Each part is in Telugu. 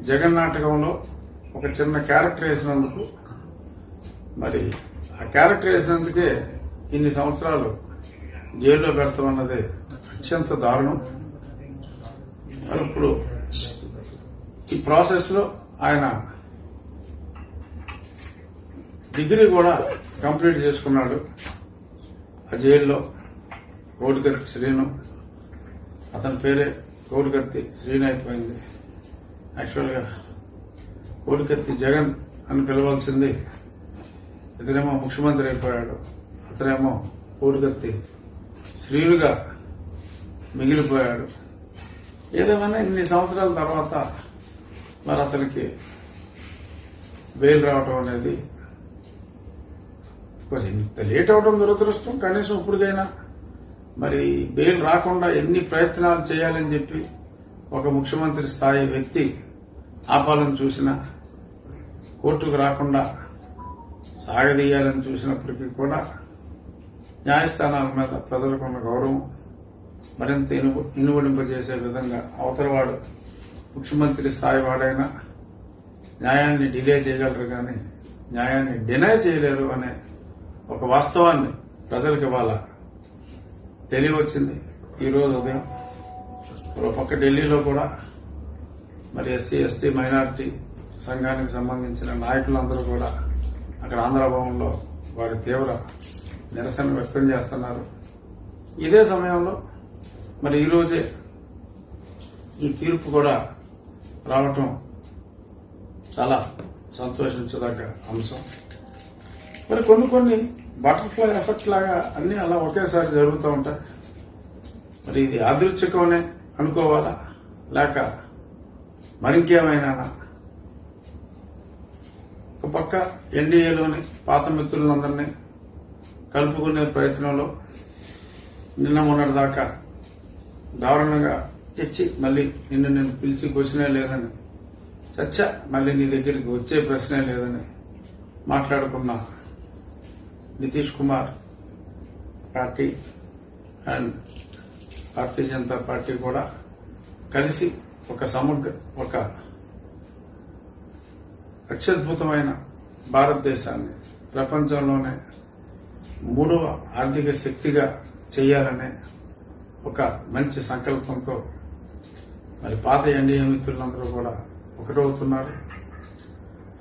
జగన్ నాటకంలో ఒక చిన్న క్యారెక్టర్ వేసినందుకు, మరి ఆ క్యారెక్టర్ వేసినందుకే ఇన్ని సంవత్సరాలు జైల్లో పెడతామన్నది అత్యంత దారుణం. మరి ఇప్పుడు ఈ ప్రాసెస్ లో ఆయన డిగ్రీ కూడా కంప్లీట్ చేసుకున్నాడు ఆ జైల్లో. కోడికత్తి శ్రీను, అతని పేరే కోడికత్తి శ్రీను అయిపోయింది. యాక్చువల్గా కోడికత్తి జగన్ అని పిలవాల్సింది, ఇతనేమో ముఖ్యమంత్రి అయిపోయాడు, అతనేమో కోడికత్తి శ్రీనుగా మిగిలిపోయాడు. ఏదేమైనా ఇన్ని సంవత్సరాల తర్వాత మరి అతనికి బెయిల్ రావటం అనేది ఇంత లేట్ అవడం దురదృష్టం. కనీసం ఇప్పటికైనా మరి బెయిల్ రాకుండా ఎన్ని ప్రయత్నాలు చేయాలని చెప్పి ఒక ముఖ్యమంత్రి స్థాయి వ్యక్తి ఆపాలని చూసినా, కోర్టుకు రాకుండా సాగదీయాలని చూసినప్పటికీ కూడా న్యాయస్థానాల మీద ప్రజలకున్న గౌరవం మరింత ఇనుబడింపజేసే విధంగా అవతలవాడు ముఖ్యమంత్రి స్థాయి వాడైనా న్యాయాన్ని డిలే చేయగలరు కానీ న్యాయాన్ని డినై చేయలేరు అనే ఒక వాస్తవాన్ని ప్రజలకు ఇవాళ తెలియవచ్చింది. ఈరోజు ఉదయం ఒక పక్క ఢిల్లీలో కూడా మరి ఎస్సీ ఎస్టీ మైనారిటీ సంఘానికి సంబంధించిన నాయకులందరూ కూడా అక్కడ ఆంధ్రభవన్లో వారి తీవ్ర నిరసన వ్యక్తం చేస్తున్నారు. ఇదే సమయంలో మరి ఈరోజే ఈ తీర్పు కూడా రావటం చాలా సంతోషించదగ్గ అంశం. మరి కొన్ని బటర్ఫ్లై ఎఫెక్ట్ లాగా అన్ని అలా ఒకేసారి జరుగుతూ ఉంటాయి. మరి ఇది యాదృచ్ఛికమనే అనుకోవాలా, లేక మరింకేమైనా? ఒక పక్క ఎన్డీఏలోని పాత మిత్రులందరినీ కలుపుకునే ప్రయత్నంలో నిన్న మొన్నటి దాకా దారుణంగా తెచ్చి మళ్ళీ నిన్ను నేను పిలిచి క్వశ్చనే లేదని, చచ్చా మళ్ళీ నీ దగ్గరికి వచ్చే ప్రశ్నే లేదని మాట్లాడుకున్న Nitish Kumar party and Bharatiya Janata party కూడా కలిసి ఒక అత్యద్భుతమైన భారతదేశాన్ని ప్రపంచంలోనే 3వ ఆర్థిక శక్తిగా చేయాలనే ఒక మంచి సంకల్పంతో మరి పాత ఎన్డీఏ మిత్రులందరూ కూడా ఒకటవుతున్నారు.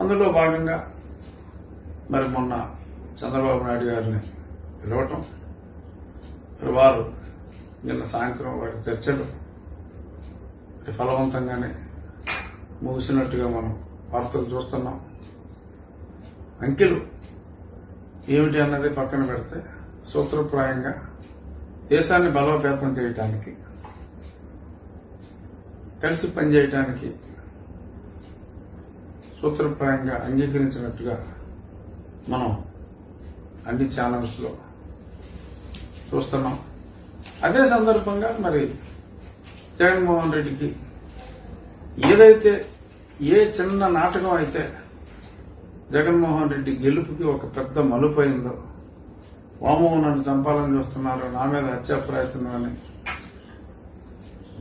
అందులో భాగంగా మరి మొన్న చంద్రబాబు నాయుడు గారిని పిలవటం, మరి వారు నిన్న సాయంత్రం వారి చర్చలు ఫలవంతంగానే ముగిసినట్టుగా మనం వార్తలు చూస్తున్నాం. అంకెలు ఏమిటి అన్నది పక్కన పెడితే సూత్రప్రాయంగా దేశాన్ని బలోపేతం చేయడానికి, కలిసి పనిచేయడానికి సూత్రప్రాయంగా అంగీకరించినట్టుగా మనం అన్ని ఛానల్స్ లో చూస్తున్నాం. అదే సందర్భంగా మరి జగన్మోహన్ రెడ్డికి ఏదైతే ఏ చిన్న నాటకం అయితే జగన్మోహన్ రెడ్డి గెలుపుకి ఒక పెద్ద మలుపు అయిందో, వామో నన్ను చంపాలని చూస్తున్నారు, నా మీద హత్యా ప్రయత్నం అని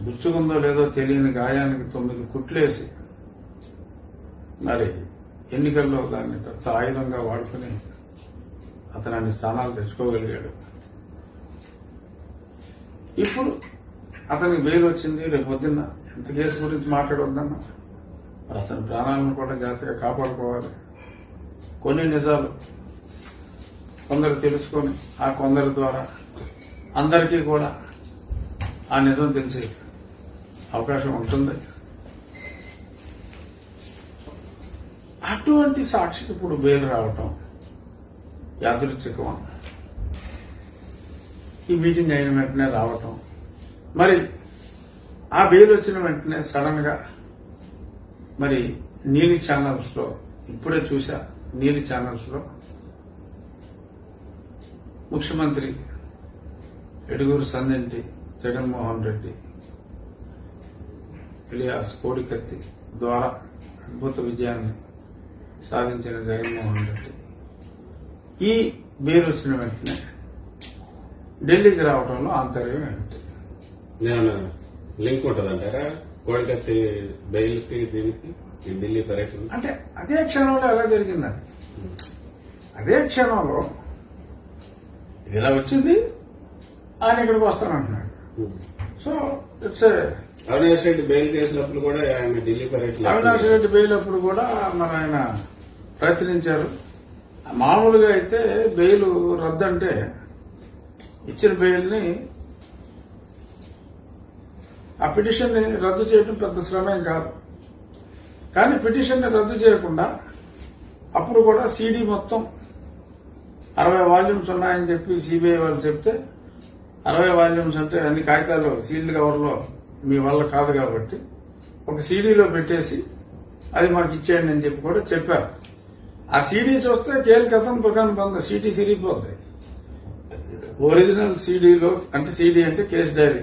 గుచ్చుకుందో లేదో తెలియని గాయానికి 9 కుట్లేసి మరి ఎన్నికల్లో దాన్ని పెద్ద ఆయుధంగా వాడుకుని అతను అన్ని స్థానాలు తెచ్చుకోగలిగాడు. ఇప్పుడు అతనికి బెయిల్ వచ్చింది. రేపు పొద్దున్న ఎంత కేసు గురించి మాట్లాడొద్దన్నా మరి అతని ప్రాణాలను కూడా జాగ్రత్తగా కాపాడుకోవాలి. కొన్ని నిజాలు కొందరు తెలుసుకొని ఆ కొందరి ద్వారా అందరికీ కూడా ఆ నిజం తెలిసే అవకాశం ఉంటుంది. అటువంటి సాక్షికి ఇప్పుడు బెయిల్ రావటం యాదృచ్ఛికమా? ఈ మీటింగ్ అయిన వెంటనే రావటం, మరి ఆ బెయిల్ వచ్చిన వెంటనే సడన్ గా మరి నీలి ఛానల్స్ లో, ఇప్పుడే చూసా నీలి ఛానల్స్ లో ముఖ్యమంత్రి ఎడుగూరు సందింటి జగన్మోహన్ రెడ్డి ఇలియాస్ కోడికత్తి ద్వారా అద్భుత విజయాన్ని సాధించిన జగన్మోహన్ రెడ్డి ఈ బెయిల్ వచ్చిన వెంటనే ఢిల్లీకి రావడంలో ఆంతర్యం ఏమిటి? లింక్ ఉంటుందంటారా? కోడికత్తి బెయిల్కి దీనికి ఈ ఢిల్లీ పర్యటన అంటే అదే క్షణంలో ఎలా జరిగిందండి. అదే క్షణంలో ఇది ఇలా వచ్చింది, ఆయన ఇక్కడికి వస్తానంటున్నాడు. So it's Avinash Reddy bail కేసులప్పుడు కూడా ఆమె ఢిల్లీ పర్యటన అవినాష్ రెడ్డి బెయిల్ అప్పుడు కూడా మన ఆయన ప్రయత్నించారు. మామూలుగా అయితే బెయిల్ రద్దు అంటే ఇచ్చిన బెయిల్ ని ఆ పిటిషన్ ని రద్దు చేయడం పెద్ద శ్రమేం కాదు. కానీ పిటిషన్ ని రద్దు చేయకుండా అప్పుడు కూడా సీడీ మొత్తం 60 వాల్యూమ్స్ ఉన్నాయని చెప్పి సిబిఐ వాళ్ళు చెప్తే 60 వాల్యూమ్స్ అంటే అన్ని కాగితాలు సీల్డ్ కవర్లో మీ వల్ల కాదు కాబట్టి ఒక సీడీలో పెట్టేసి అది మాకు ఇచ్చేయండి అని చెప్పి కూడా చెప్పారు. ఆ సీడీ చూస్తే కేల్ కథం దుకాణం బంద్, సీటీ సిరిగిపోద్ది. ఒరిజినల్ సీడీలో అంటే సీడీ అంటే కేసు డైరీ